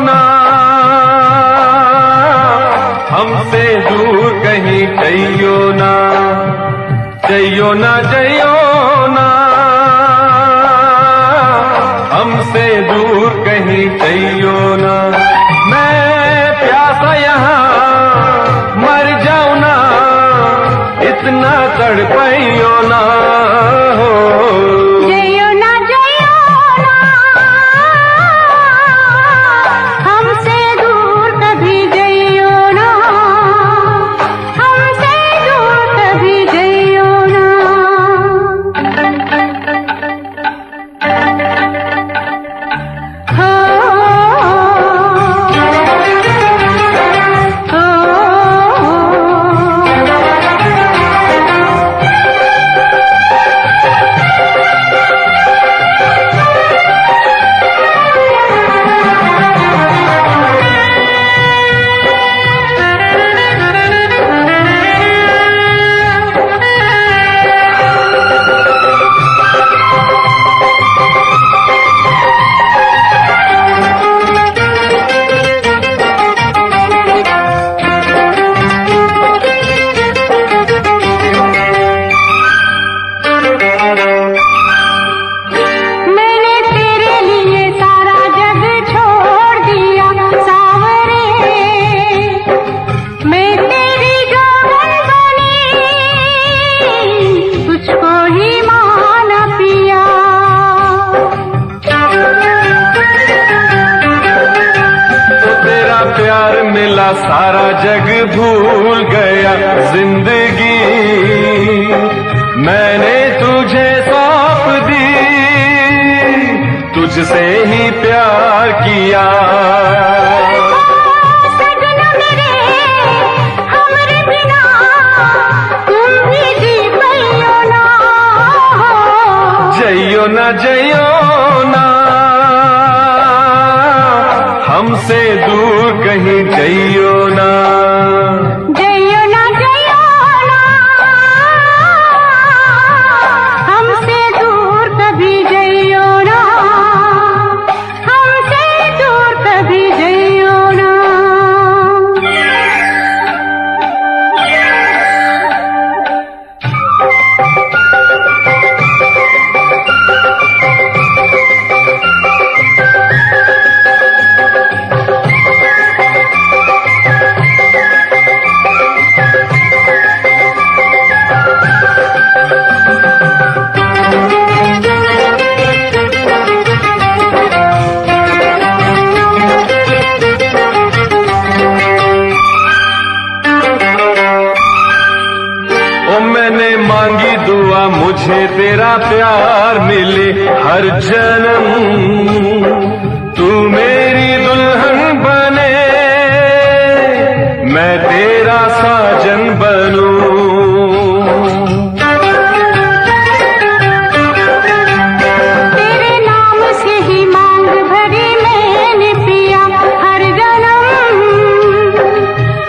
ना, हमसे दूर कहीं जइयो ना, जइयो ना जइयो ना, हमसे दूर कहीं जइयो ना। मैं प्यासा यहाँ मर जाऊं ना, इतना तड़पाइयो ना हो। जइयो ना जइयो ना, हमसे दूर कभी जइयो ना, हमसे दूर कभी जइयो ना। हो मिला सारा जग भूल गया जिंदगी मैंने तुझे सौंप दी तुझसे ही प्यार किया सजना मेरे हमरे बिना तुम भी जी पाइयो ना जइयो ना जइयो ना हमसे दूर कहीं जइयो ना जइयो ना हमसे दूर कभी जइयो ना हमसे दूर कभी जइयो ना ओ मैंने मांगी दुआ मुझे तेरा प्यार मिले हर जन्म तू मेरी दुल्हन बने मैं तेरा साजन बनूं तेरे नाम से ही मांग भरी मैंने पिया हर जन्म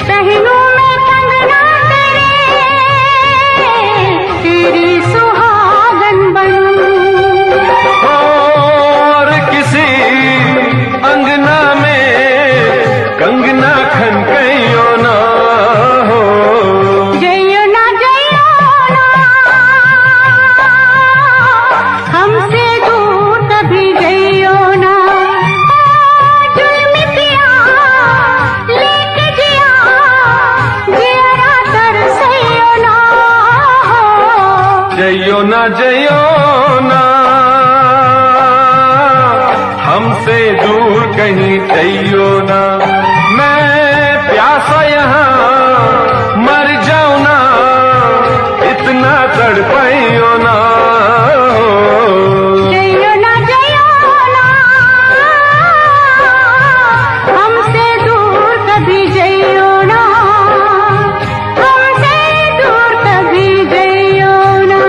पहनूं मैं कंगना तेरी सुहागन बनूं और किसी अंगना में कंगना खनकइयो ना हो जइयो ना हमसे दूर कभी जइयो ना जुल्मी पिया लेके जिया जिया तरसइयो ना जइयो ना हमसे दूर कहीं जइयो ना मैं प्यासा यहाँ मर जाऊं ना इतना तड़पाइयो ना जइयो ना हमसे दूर कभी जइयो ना हमसे दूर कभी जइयो ना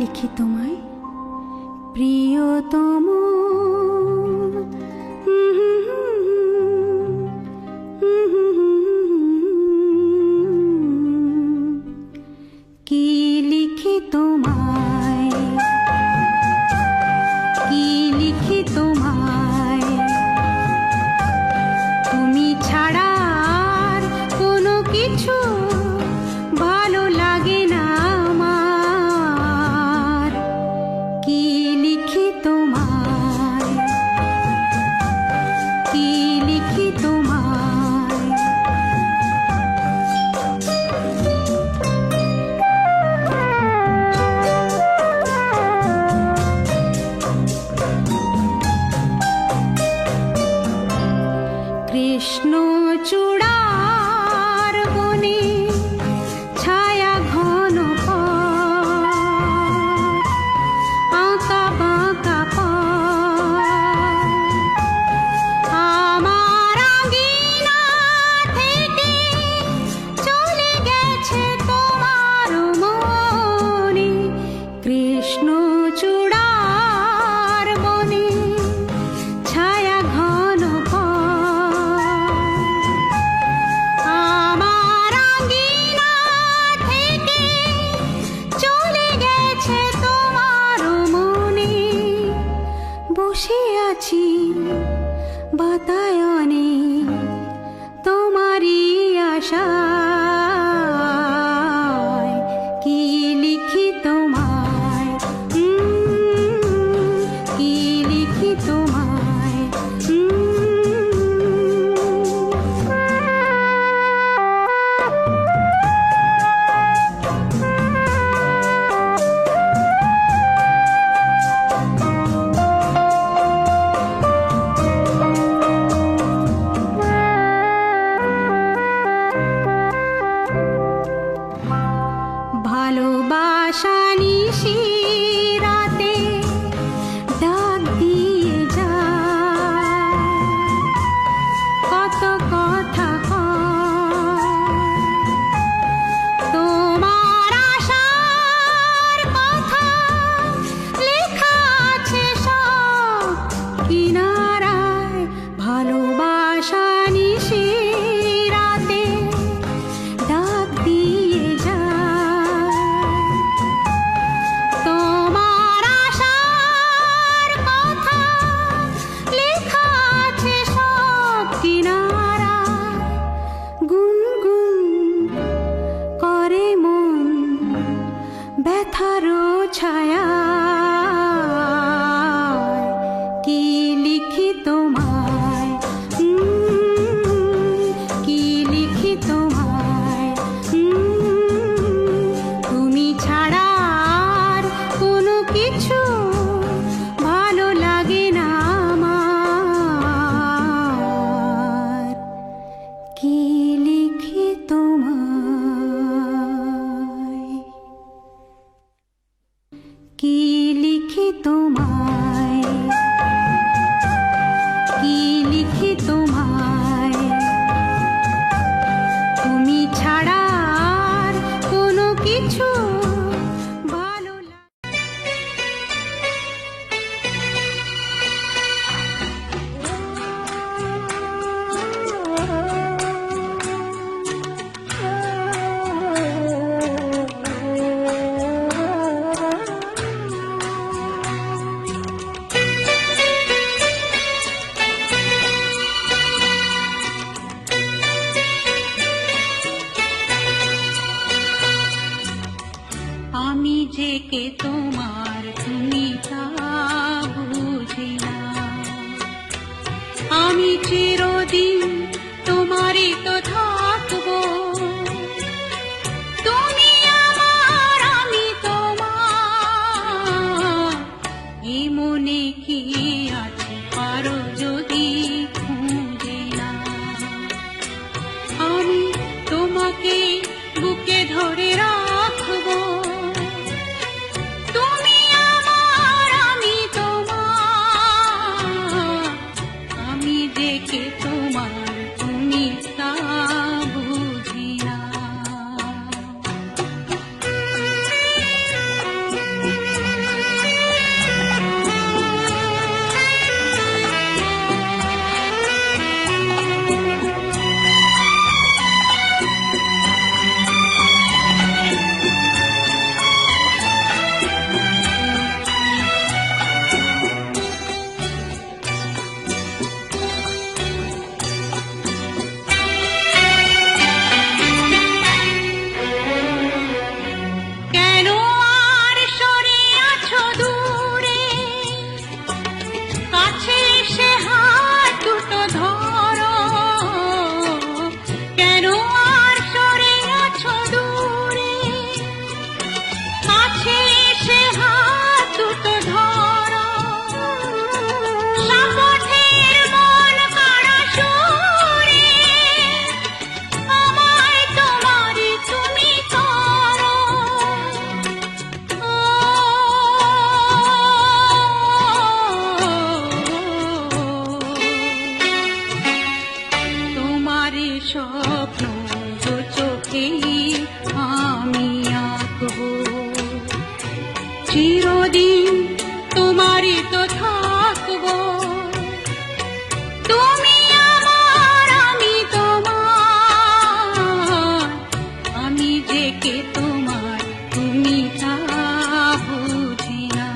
লিখি তোমায় প্রিয়তম, কি লিখি তোমায়, কি লিখি তোমায়, তুমি ছাড়া আর কোনো কিছু ভালো লাগে না আমার, কি লিখি তোমায়, কি লিখি তোমায়। কৃষ্ণ চূড়ার বনে ছায়া ঘন আঁকা বাঁকা আমার আঙিনা থেকে চলে গেছে তোমার মনে, কৃষ্ণ চূড়ার বনে ছায়া ঘন আমার আঙিনা থেকে চলে গেছে তোমার মনে, বসে আছি বাতায়নে তোমারই আশায়, কি লিখি তোমায়, কি লিখি তোমায়। ভালোবাসা নিশি রাতে ডাক দিয়ে যায়, কত কথা কয়, তোমার আশার কথা লেখা আছে সব কিনারায়, ভালোবাসা নিশি রাতে ডাক দিয়ে যায়, তোমার আশার কথা লেখা আছে সব কিনারায়, গুনগুন করে মন ব্যথারও ছায়া, কি লিখি তোমায়, কি লিখি তোমায়। তুমি ছাড়া আর কোনো কিছু ভালো লাগে না আমার, কি লিখি তোমায়, কি লিখি তোমায়, কি লিখি তোমায়। তুমি ছাড়া আর কোনো কিছু ভালো লাগে। আমি যে কে তোমার তুমি তা বুঝি না, আমি চিরদিন তোমারই তো থাকবো, তুমি আমার আমি তোমার, এ মনে কি আছে পারো যদি খুঁজে না, আমি তোমাকে বুকে ধরে রাখবো, তুমি আমার আমি তোমার, আমি দেখে তোমার তুমি তা চিরদিন তোমারই তো থাকবো, তুমি আমার আমি তোমার, আমি যে কে তোমার তুমি তা বুঝি না।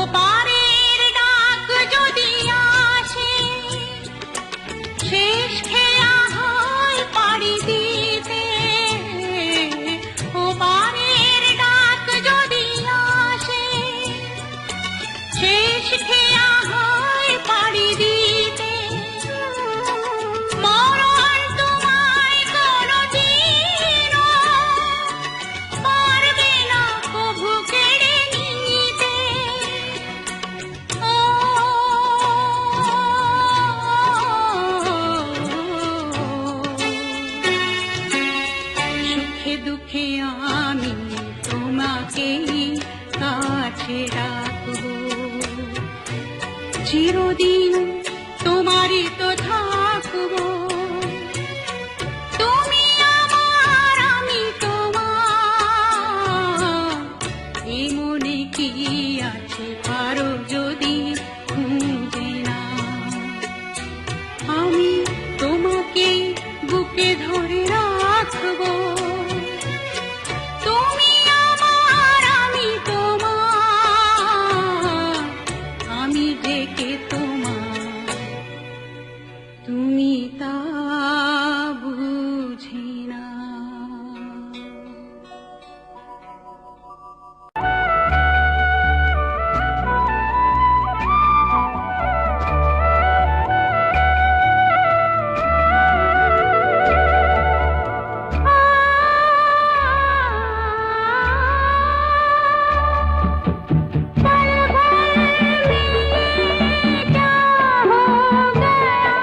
ওপারের ডাক যদি আসে, শেষ খেয়া হয় পাড়ি দিতে। ওপারের ডাক যদি আসে, শেষ খেয়া হয় পাড়ি দিতে। মরণ তোমায় কোনদিনও পারবে না কভু কেড়ে নিতে। সুখে দুঃখে আমি তোমাকে কাছে রাখবো, চিরদিন তোমারই তো থাকবো, তুমি আমার আমি তোমার, এ মনে কি আছে পারো যদি খুঁজে না। আমি তোমাকে বুকে ধরে রাখবো, তুমি আমার আমি তোমার, আমি যে কে তোমার তুমি তা বুঝি না। पल भर में क्या हो गया,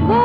वो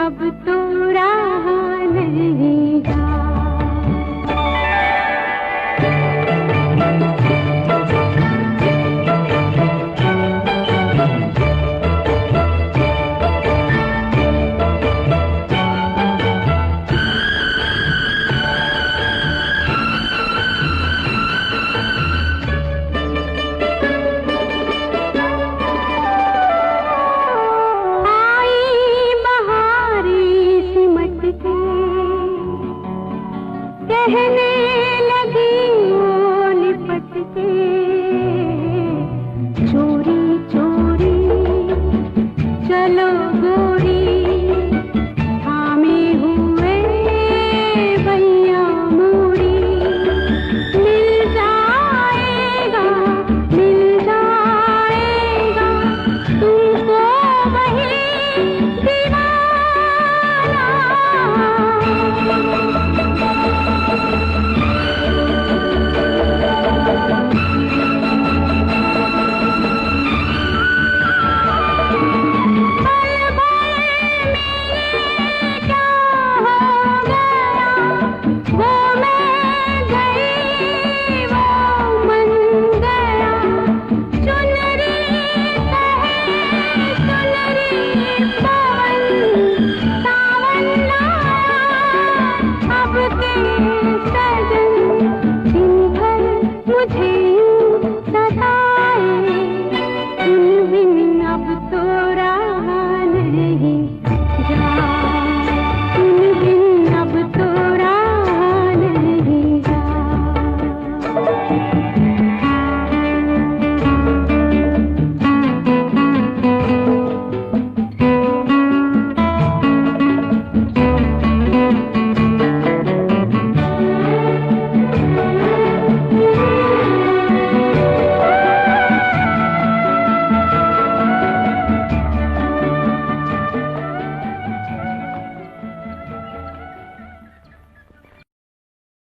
अब तो